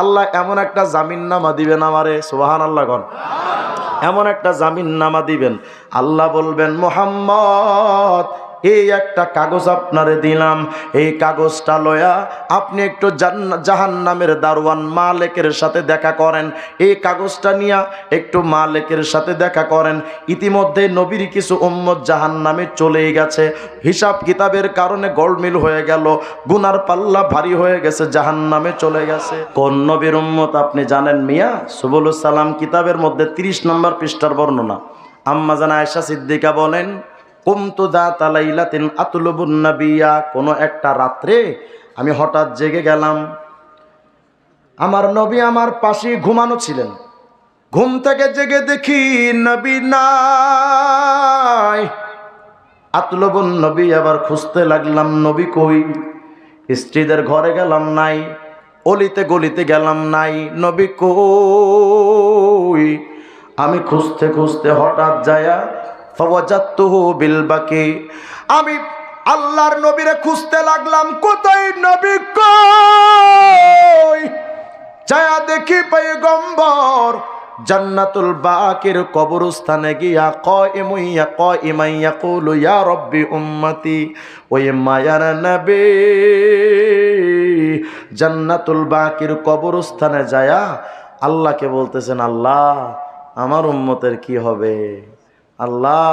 আল্লাহ এমন একটা জামিননামা দিবেন আমারে, সুবহানাল্লাহ কোন। এমন একটা জামিননামা দিবেন, আল্লাহ বলবেন মুহাম্মদ এই একটা কাগজ আপনারে দিলাম, এই কাগজটা লয়া আপনি একটু জাহান্নামের দারওয়ান মালিকের সাথে দেখা করেন। এই কাগজটা নিয়ে একটু মালিকের সাথে দেখা করেন। ইতিমধ্যে নবীর কিছু উম্মত জাহান্নামে চলে গেছে, হিসাব কিতাবের কারণে গোলমিল হয়ে গেল, গুনার পাল্লা ভারী হয়ে গেছে, জাহান্নামে চলে গেছে। কোন নবীর উম্মত আপনি জানেন মিয়া? সুবুলুস সালাম কিতাবের মধ্যে 30 নম্বর পৃষ্ঠার বর্ণনা। আম্মা জান আয়েশা সিদ্দিকা বলেন, কুমতু যাতা লাইলাতিন আতলুবুন নাবিয়্যা, কোনো একটা রাত্রে আমি হঠাৎ জেগে গেলাম, আমার নবী আমার পাশে ঘুমানো ছিলেন। ঘুম থেকে জেগে দেখি নবী নাই। আতলুবুন নবী, আবার খুঁজতে লাগলাম নবী কই। স্ত্রীদের ঘরে গেলাম, নাই। অলিতে গলিতে গেলাম, নাই। নবী কই। আমি খুঁজতে খুঁজতে হঠাৎ যায়া ফাওয়াজাতুহু বিল বাকি, আমি আল্লাহর নবীরে খুঁজতে লাগলাম, কোথায় নবী কই। যায়া দেখি পয়গম্বর জান্নাতুল বাকির কবরস্থানে গিয়া কাইমান ইয়াকুলু ইয়া রাব্বি উম্মতি। ওই মায়ার নবী জান্নাতুল বাকির কবরস্থানে যায়া আল্লাহকে বলতেছেন, আল্লাহ আমার উম্মতের কি হবে, আল্লাহ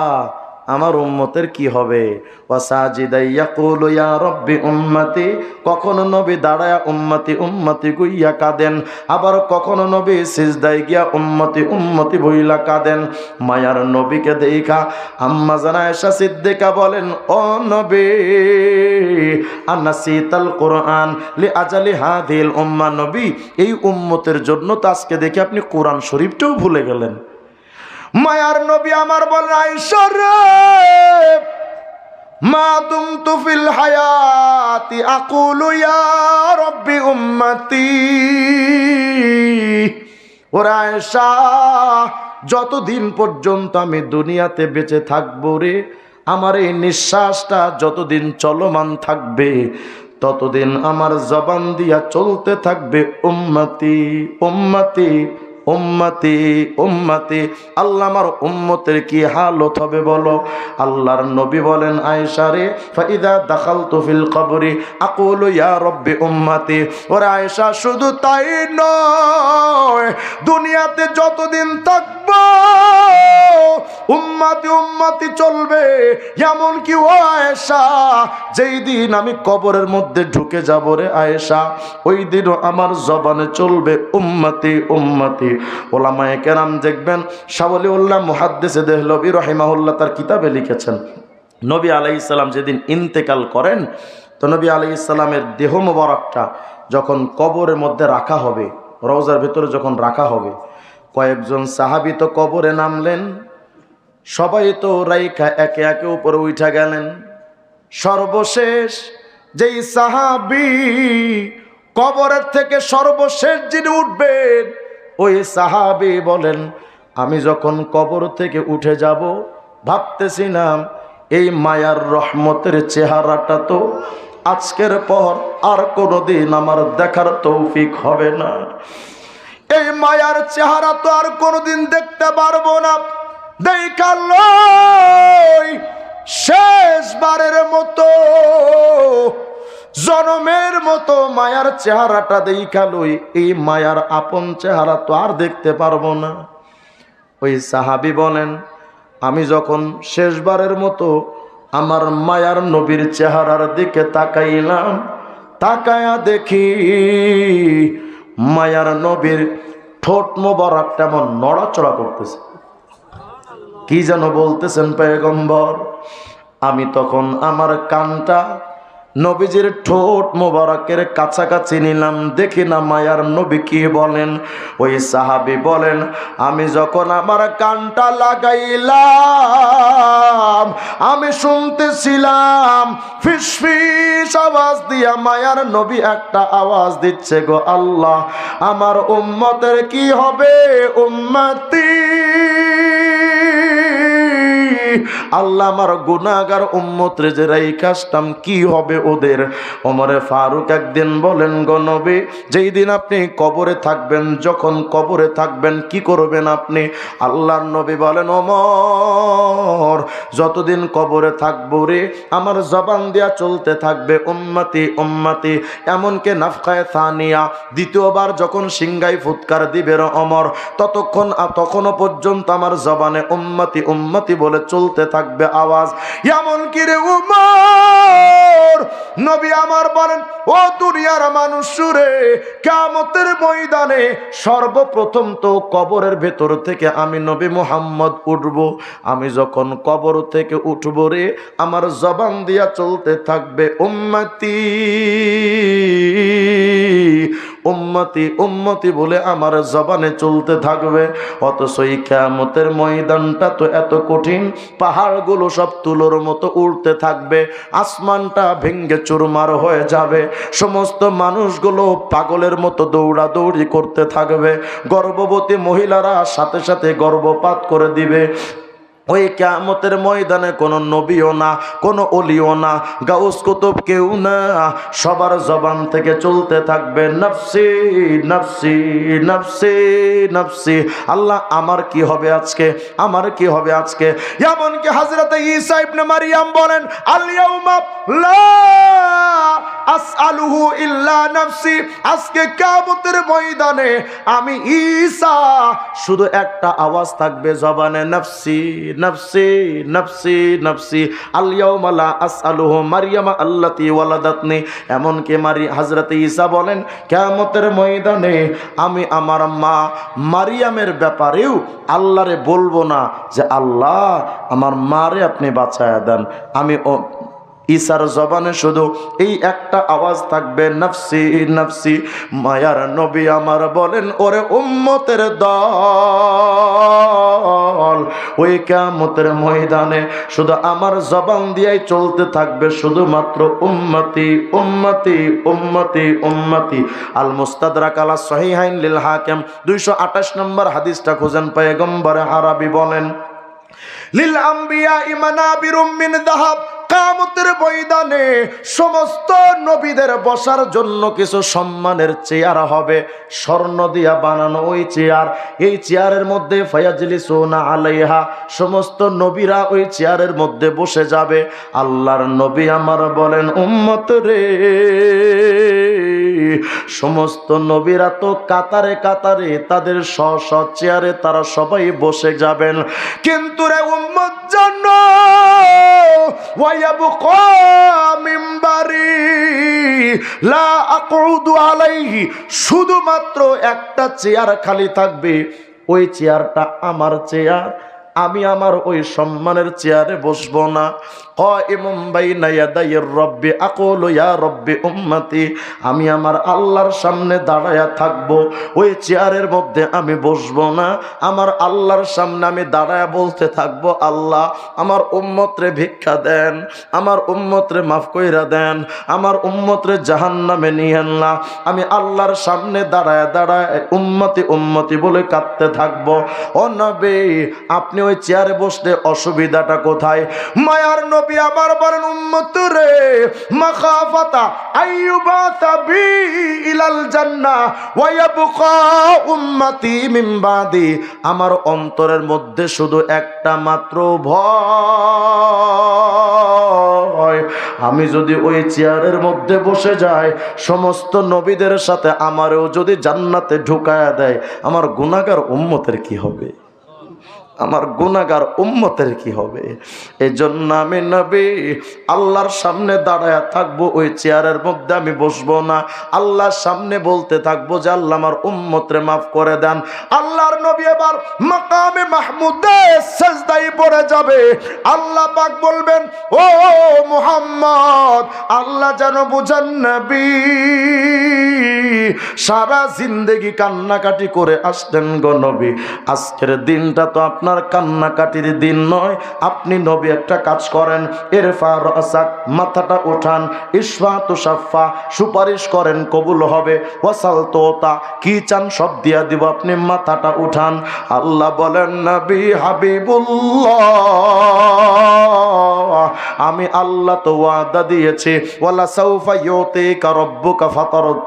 আমার উম্মতের কি হবে। ওয়াসাজিদাই ইয়াকুলু ইয়া রাব্বি উম্মতি, কখনো নবী দাঁড়ায়া উম্মতি উম্মতি কইয়া কাঁদেন, আবার কখনো নবী সিজদায় গিয়া উম্মতি উম্মতি বইলা কাঁদেন। মায়ার নবীকে দেখা আম্মা জান আয়েশা সিদ্দিকা বলেন, ও নবী আনাসিতাল কুরআন লি আজালি হাদিল উম্মাহ, নবী এই উম্মতের জন্য তো আজকে দেখি আপনি কোরআন শরীফটাও ভুলে গেলেন। মায়ার নবী আমার বলেন, আয়েশা রে, মা দুমতু ফিল হায়াতি আকুলু ইয়া রাব্বি উম্মতি। ওরে আয়েশা, যতদিন পর্যন্ত আমি দুনিয়াতে বেঁচে থাকবো রে, আমার এই নিঃশ্বাসটা যতদিন চলমান থাকবে, ততদিন আমার জবান দিয়া চলতে থাকবে উম্মতি উম্মতি উম্মতি উম্মতি। আল্লাহ আমার উম্মতের কি হালত হবে বলো। আল্লাহর নবী বলেন, আয়েশা রে, ফাইদা দাখালতু ফিল কবরি আকুলু ইয়া রাব্বি উম্মতি। ওরে আয়েশা, শুধু তাই নয়, দুনিয়াতে যতদিন থাকবো উম্মতি উম্মতি চলবে। এমন কি ও আয়েশা, যেই দিন আমি কবরের মধ্যে ঢুকে যাব রে আয়েশা, ওই দিনও আমার জবানে চলবে উম্মতি উম্মতি। ওলামায়ে কেরাম দেখবেন, শাহ ওলিউল্লাহ মুহাদ্দিস দেহলভী রাহিমাহুল্লাহ তার কিতাবে লিখেছেন, নবী আলাইহিস সালাম যেদিন ইন্তেকাল করেন, তো নবী আলাইহিস সালামের দেহ মোবারকটা যখন কবরের মধ্যে রাখা হবে, রওজার ভিতরে যখন রাখা হবে, কয়েকজন সাহাবী তো কবরে নামলেন, সবাই তো রাইখা একে একে উপরে উঠা গেলেন। সর্বশেষ যেই সাহাবী কবরের থেকে সর্বশেষ যিনি উঠবেন, ওই সাহাবী বলেন, আমি যখন কবর থেকে উঠে যাব, ভাবতেছিলাম এই মায়ার রহমতের চেহারাটা তো আজকের পর আর কোনোদিন আমার দেখার তৌফিক হবে না। এই মায়ার চেহারা তো আর কোনোদিন দেখতে পারবো না। দেখালই শেষবারের মতো, জনমের মতো মায়ার চেহারাটা দেখালই, এই মায়ার আপন চেহারা তো আর দেখতে পারবো না। ওই সাহাবী বলেন, আমি যখন শেষবারের মতো আমার মায়ার নবীর চেহারার দিকে তাকাইলাম, তাকায়া দেখি মায়ার নবীর ঠোঁট মোবারক তেমন নড়াচড়া করতেছে, কি যেন বলতেছেন পয়গম্বর। আমি তখন আমার কানটা নবীজির ঠোঁট মোবারকের কাছাকাছি নিলাম, দেখি না মায়ার নবী কি বলেন। ওই সাহাবী বলেন, আমি যখন আমার কানটা লাগাইলাম, আমি শুনতেছিলাম ফিস ফিস আওয়াজ দিয়া মায়ার নবী একটা আওয়াজ দিচ্ছে, গো আল্লাহ আমার উম্মতের কি হবে উম্মতি। আল্লাহ আমার গুনাহগার উম্মত রে যে রাইখাসতাম কি হবে ওদের। ওমরে ফারুক একদিন বলেন, গো নবী, যেই দিন আপনি কবরে থাকবেন, যখন কবরে থাকবেন কি করবেন আপনি? আল্লাহর নবী বলেন, ওমর, যতদিন কবরে থাকবো রে আমার জবান দিয়া চলতে থাকবে উম্মতি উম্মতি। এমনকি নাফখায়ে সানিয়া, দ্বিতীয়বার যখন সিংগাই ফুৎকার দিবে রে ওমর, তখনও পর্যন্ত আমার জবানে উম্মতি উম্মতি বলে চলতে থাকবে আওয়াজ। এমনকি রে উমর, নবী আমার বলেন, ও দুনিয়ার মানুষ রে, কিয়ামতের ময়দানে সর্বপ্রথম তো কবরের ভেতর থেকে আমি নবী মুহাম্মদ উঠব। আমি যখন কবর থেকে উঠব রে আমার জবান দিয়া চলতে থাকবে উম্মতি উম্মতি উম্মতি বলে আমার জবানে চলতে থাকবে। অথচ এই কিয়ামতের ময়দানটা তো এত কঠিন, পাহাড়গুলো সব তুলোর মতো উড়তে থাকবে, আসমানটা ভেঙ্গে চুরমার হয়ে যাবে, সমস্ত মানুষগুলো পাগলের মতো দৌড়াদৌড়ি করতে থাকবে, গর্ভবতী মহিলারা সাথে সাথে গর্ভপাত করে দিবে। ওই কিয়ামতের ময়দানে কোনো নবীও না, কোনো ওলিও না, গাউস কুতুব কেউ না, সবার জবান থেকে চলতে থাকবে নফসি নফসি নফসি নফসি। আল্লাহ আমার কি হবে আজকে, আমার কি হবে আজকে? এমনকি হযরত ঈসা ইবনে মারইয়াম বলেন, আল ইয়াউমা লা আসআলুহু ইল্লা নফসি। আজকে কিয়ামতের ময়দানে আমি ঈসা শুধু একটা আওয়াজ থাকবে জবানে, নফসি নফসি নফসি নফসি। আল ইয়াউমা লা আসআলুহু মারইয়ামা আল্লাতী ওয়ালাদাতনি। এমনকি হযরত ঈসা বলেন, কিয়ামতের ময়দানে আমি আমার মা মারিয়ামের ব্যাপারেও আল্লাহরে বলবো না যে আল্লাহ আমার মারে আপনি বাঁচায়া দেন। আমি ঈসার জবানে শুধু এই একটা আওয়াজ থাকবে, নফসি নফসি। মায়ার নবী আমার বলেন, ওরে উম্মতের দল, ওই কিয়ামতের ময়দানে শুধু আমার জবান দিয়েই চলতে থাকবে শুধুমাত্র উম্মতি উম্মতি উম্মতি উম্মতি। আল মুস্তাদরাক আলা সহিহাইন লিল হাকিম 228 নম্বর হাদিসটা খুঁজেন। পয়গম্বর আরবি বলেন, লিল আম্বিয়া মানাবিরুম মিন যাহাব। কিয়ামতের ময়দানে সমস্ত নবীদের বসার জন্য কিছু সম্মানের চেয়ার হবে, স্বর্ণ দিয়া বানানো ওই চেয়ার। এই চেয়ারের মধ্যে ফায়াজলিসুনা আলাইহা, সমস্ত নবীরা ওই চেয়ারের মধ্যে বসে যাবে। আল্লাহর নবী আমার বলেন, উম্মত রে, সমস্ত নবীরা তো কাতারে কাতারে তাদের স্ব চেয়ারে তারা সবাই বসে যাবেন, কিন্তু রে উম্মত জন্য ওয়ায়াবকা মিম্বারি লা আকুদু আলাইহি, শুধুমাত্র একটা চেয়ার খালি থাকবে, ওই চেয়ারটা আমার চেয়ার, আমি আমার ওই সম্মানের চেয়ারে বসবো না। কাইমুম বাইনা ইয়াদাইর রব্বি আকুলু ইয়া রব্বি উম্মতি, আমি আমার আল্লাহর সামনে দাঁড়ায়া থাকবো, ওই চেয়ারের মধ্যে আমি বসবো না। আমার আল্লাহর সামনে আমি দাঁড়ায়া বলতে থাকবো, আল্লাহ আমার উম্মতরে ভিক্ষা দেন, আমার উম্মতরে মাফ কইরা দেন, আমার উম্মতরে জাহান্নামে নিয়েন না। আমি আল্লাহর সামনে দাঁড়ায়া দাঁড়ায় উম্মতি উম্মতি বলে কাঁদতে থাকবো। ও নবী, আপনি ওই চেয়ারে বসলে অসুবিধাটা কোথায়? মায়ার নবী আমার বলেন, উম্মত রে, মাখাফাতা আইয়ুবাতা বি ইলাল জান্নাহ ওয়া ইয়াবকা উম্মতি মিন বাদি। আমার অন্তরের মধ্যে শুধু একটা মাত্র ভয়, আমি যদি ওই চেয়ারের মধ্যে বসে যাই, সমস্ত নবীদের সাথে আমারও যদি জান্নাতে ঢুকায়া দেয়, আমার গুনাহগার উম্মতের কি হবে? আমার গুনাহগার উম্মতের কি হবে? এজন্য আমি নবী আল্লাহর সামনে দাঁড়ায়া থাকবো, ওই চেয়ারের মধ্যে আমি বসবো না। আল্লাহর সামনে বলতে থাকবো যে আল্লাহ আমার উম্মতরে মাফ করে দেন। আল্লাহর নবী এবার মাকামে মাহমুদে সিজদায় পড়ে যাবে। আল্লাহ পাক বলবেন, ও মুহাম্মদ, আল্লাহ যেন বুঝান নবী সারা জিন্দেগি কান্নাকাটি করে আসলেন গো নবী, আজকের দিনটা তো আপনার কান্নাকাটির দিন নয়। আপনি নবী একটা কাজ করেন, ইরফা রাসাক, মাথাটা উঠান, ইশফা তুশাফা, সুপারিশ করেন কবুল হবে, ওয়াসাল তোতা, কি চান সব দিয়া দিব, আপনি মাথাটা উঠান। আল্লাহ বলেন নবী হাবিবুল্লাহ, আমি আল্লাহ তো ওয়াদা দিয়েছি, ওয়ালা সাউফা ইউতিকা রাব্বুকা ফাতারদ,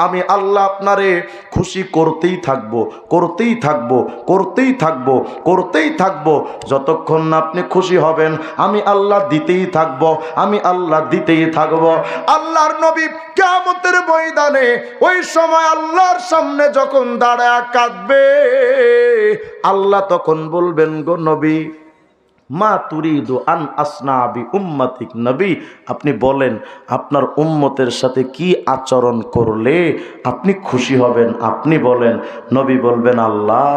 আমি আল্লাহ আপনারে খুশি করতেই থাকবো, করতেই থাকবো, করতেই থাকবো, করতেই থাকবো। যতক্ষণ না আপনি খুশি হবেন আমি আল্লাহ দিতেই থাকবো, আমি আল্লাহ দিতেই থাকবো। আল্লাহর নবী কিয়ামতের ময়দানে ওই সময় আল্লাহর সামনে যখন দাঁড়ায় কাঁদবে, আল্লাহ তখন বলবেন গো নবী, মা তুরিদু আন আসনাবি উম্মতিক, নবী আপনি বলেন আপনার উম্মতের সাথে কি আচরণ করলে আপনি খুশি হবেন, আপনি বলেন। নবী বলবেন, আল্লাহ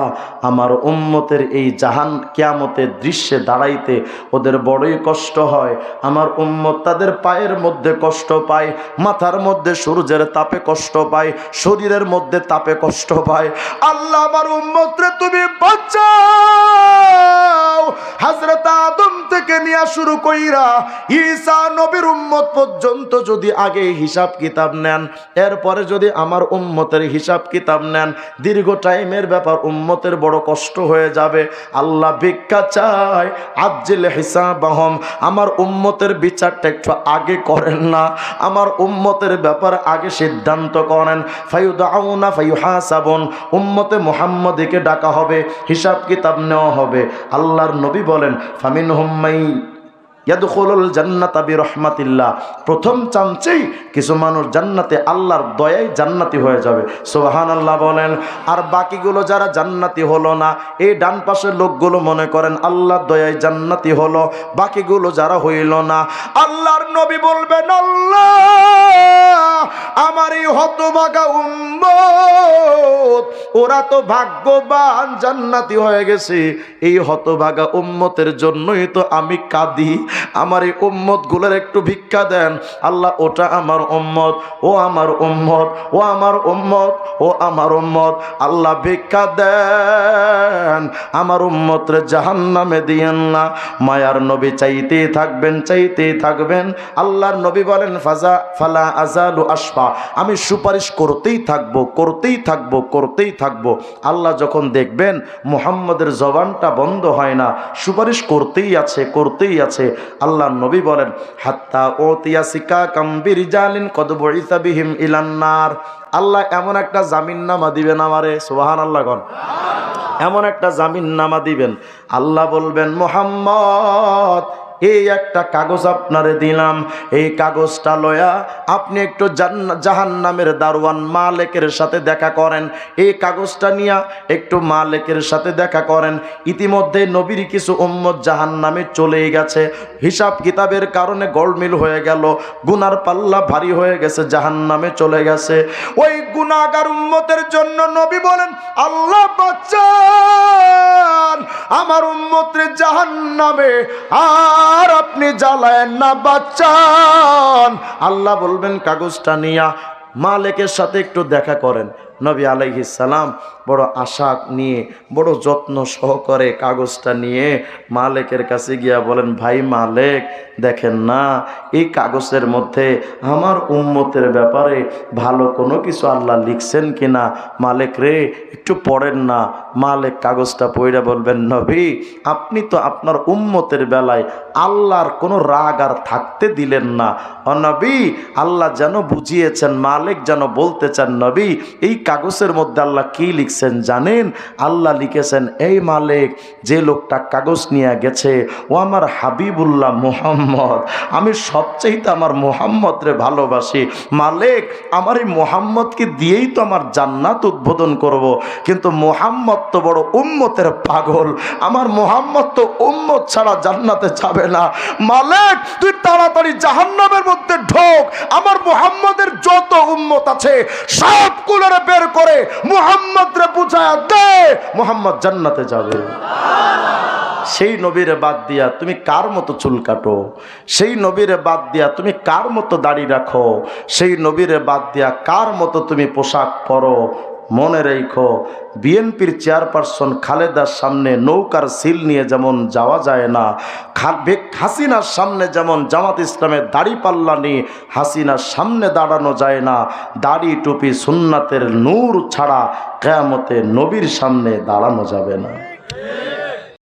আমার উম্মতের এই জাহান কিয়ামতের দৃশ্যে দাঁড়াইতে ওদের বড়ই কষ্ট হয়, আমার উম্মত তাদের পায়ের মধ্যে কষ্ট পায়, মাথার মধ্যে সূর্যের তাপে কষ্ট পায়, শরীরের মধ্যে তাপে কষ্ট পায়। আল্লাহ আমার উম্মতরে তুমি বাঁচাও। হযরত আদম থেকে নিয়ে শুরু কইরা ঈসা নবীর উম্মত পর্যন্ত যদি আগে হিসাব কিতাব নেন, এরপরে যদি আমার উম্মতের হিসাব কিতাব নেন, দীর্ঘ টাইমের ব্যাপার, উম্মতের বড় কষ্ট হয়ে যাবে। আল্লাহ ভিক্ষা চায়, আজ্জিল হিসাবাহম, আমার উম্মতের বিচারটা একটু আগে করেন না, আমার উম্মতের ব্যাপার আগে সিদ্ধান্ত করেন। ফায়ুদাউনা ফায়ুহাসাবুন, উম্মতে মুহাম্মাদীকে ডাকা হবে, হিসাব কিতাব নেওয়া হবে। আল্লাহর নবী বলেন, ফামিনহুম মাই ইয়াদখুলুল জান্নাতা বিরহমাতিল্লাহ, প্রথম চান্সেই কিছু মানুষ জান্নাতে আল্লাহর দয়ায় জান্নাতি হয়ে যাবে, সুবহানাল্লাহ বলেন। আর বাকিগুলো যারা জান্নাতি হলো না, এই ডান পাশের লোকগুলো মনে করেন আল্লাহর দয়ায় জান্নাতি হলো, বাকিগুলো যারা হইল না, আল্লাহর নবী বলবেন, আল্লাহ আমার এই হতভাগা উম্মত, ওরা তো ভাগ্যবান জান্নাতি হয়ে গেছে, এই হতভাগা উম্মতের জন্যই তো আমি কাঁদি, আমার এই উম্মত গুলোর একটু ভিক্ষা দেন। আল্লাহ ওটা আমার উম্মত, ও আমার উম্মত, ও আমার উম্মত, ও আমার উম্মত, আল্লাহ ভিক্ষা দেন, আমার উম্মতরে জাহান্নামে দিয়েন না। মায়ার নবী চাইতেই থাকবেন, চাইতেই থাকবেন। আল্লাহর নবী বলেন, ফালা আজালু আশফা, আমি সুপারিশ করতেই থাকবো, করতেই থাকবো, করতেই থাকবো। আল্লাহ যখন দেখবেন মুহাম্মদের জবানটা বন্ধ হয় না, সুপারিশ করতেই আছে, করতেই আছে, আল্লাহ নবী বলেন, হাত্তা ওতিয়া সিকাকাম বিরিজালিন কদ বুইসা বিহিম ইলান নার, আল্লাহ এমন একটা জামিননামা দিবেন আমারে, সুবহানাল্লাহ গণ, এমন একটা জামিননামা দিবেন, আল্লাহ বলবেন, মুহাম্মদ এই একটা কাগজ আপনারে দিলাম, এই কাগজটা লয়া আপনি একটু জাহান্নামের দারওয়ান মালিকের সাথে দেখা করেন, এই কাগজটা নিয়ে একটু মালিকের সাথে দেখা করেন। ইতিমধ্যে নবীর কিছু উম্মত জাহান্নামে চলে গেছে, হিসাব কিতাবের কারণে গোলমিল হয়ে গেল, গুনার পাল্লা ভারী হয়ে গেছে, জাহান্নামে চলে গেছে। ওই গুনাহগার উম্মতের জন্য নবী বলেন, আল্লাহ বাঁচান আমার উম্মতরে জাহান্নামে আর আপনি জ্বালায়েন না, বাঁচান। আল্লাহ বলবেন, কাগজটা নিয়া মালিকের সাথে একটু দেখা করেন। নবী আলাইহিস সালাম বড় আশা নিয়ে, বড় যত্ন সহকারে কাগজটা নিয়ে মালিকের কাছে গিয়া বলেন, ভাই মালিক দেখেন না, এই কাগজের মধ্যে আমার উম্মতের ব্যাপারে ভালো কোনো কিছু আল্লাহ লিখছেন কিনা, মালিক রে একটু পড়েন না। মালিক কাগজটা পড়ে বলবেন, নবী আপনি তো আপনার উম্মতের বেলায় আল্লাহর কোনো রাগ আর থাকতে দিলেন না। ও নবী, আল্লাহ যেন বুঝিয়েছেন, মালিক যেন বলতে চান, নবী এই কাগজের মধ্যে আল্লাহ কি লিখছেন জানেন? আল্লাহ লিখেছেন, এই মালিক যে লোকটা কাগজ নিয়ে গেছে ও আমার হাবিবুল্লাহ মুহাম্মদ, আমি সবচাইতে আমার মুহাম্মদরে ভালোবাসি, মালিক আমার এই মুহাম্মদকে দিয়েই তো আমার জান্নাত উদ্বোধন করব, কিন্তু মুহাম্মদ তো বড় উম্মতের পাগল, আমার মুহাম্মদ তো উম্মত ছাড়া জান্নাতে যাবে না, মালিক তুই তাড়াতাড়ি জাহান্নামের মধ্যে ঢোক, আমার মুহাম্মদের যত উম্মত আছে সবগুলোরে বের করে মুহাম্মদরে বুঝায়া দে, মুহাম্মদ জান্নাতে যাবে। সেই নবীর বাদ দিয়া তুমি কার মতো চুল কাটো, সেই নবীর বাদ দিয়া তুমি কার মতো দাড়ি রাখো, সেই নবীর বাদ দিয়া কার মতো তুমি পোশাক পরো। মনে রেখো, বিএনপির চেয়ারপারসন খালেদার সামনে নৌকার সিল নিয়ে যেমন যাওয়া যায় না, হাসিনার সামনে যেমন জামাত ইসলামের দাড়ি পাল্লা নিয়ে হাসিনার সামনে দাঁড়ানো যায় না, দাড়ি টুপি সুন্নাতের নূর ছাড়া কিয়ামতে নবীর সামনে দাঁড়ানো যাবে না।